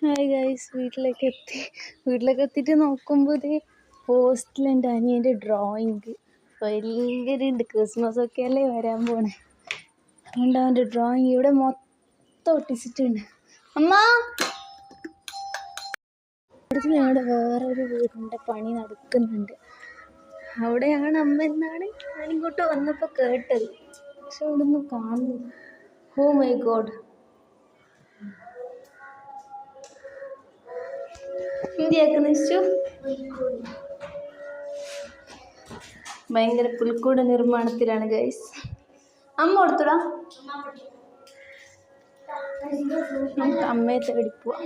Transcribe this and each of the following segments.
Hi guys, വീട്ടിലേക്ക് എത്തിയിട്ട് നോക്കുമ്പോൾ പോസ്റ്റിലെൻ്റെ അനിയൻ്റെ ഡ്രോയിങ് ഭയങ്കര ഉണ്ട്. ക്രിസ്മസ് ഒക്കെ അല്ലേ വരാൻ പോണേ. അതുകൊണ്ട് അവൻ്റെ ഡ്രോയിങ് ഇവിടെ മൊത്തം ഒട്ടിച്ചിട്ടുണ്ട്. അമ്മ, ഇവിടെ വേറൊരു വീടിൻ്റെ പണി നടക്കുന്നുണ്ട്. അവിടെയാണ് അമ്മ എന്നാണ് ഞാനിങ്ങോട്ട് വന്നപ്പോൾ കേട്ടത്. പക്ഷെ ഇവിടെ ഒന്നും കാണുന്നില്ല. ഓ മൈ ഗോഡ്, ഇന്ത്യയൊക്കെ നശിച്ചു. ഭയങ്കര പുൽക്കൂട് നിർമ്മാണത്തിലാണ് ഗൈസ്. അമ്മ കൊടുത്തടാ, നമുക്ക് അമ്മയെ തേടി പോവാം.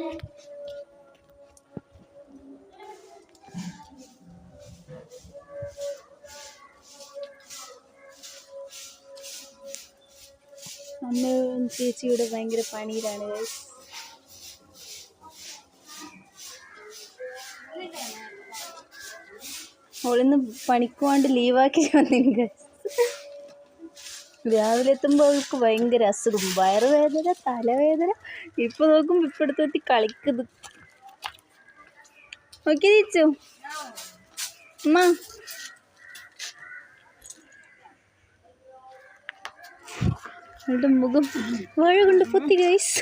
അമ്മ ചേച്ചിയുടെ ഭയങ്കര പണിയിലാണ് ഗൈസ്. അവളിന്ന് പണിക്കുവാണ്ട് ലീവാക്കി വന്നിന് ഗൈസ്. രാവിലെ എത്തുമ്പോൾ അവൾക്ക് ഭയങ്കര അസുഖം, വയറുവേദന, തലവേദന. ഇപ്പൊ നോക്കുമ്പോൾ ഇപ്പടുത്തെത്തി കളിക്കുന്നത് നോക്കി തിരിച്ചു. അമ്മ, അവളുടെ മുഖം വാഴ കൊണ്ട് പൊത്തി ഗൈസ്.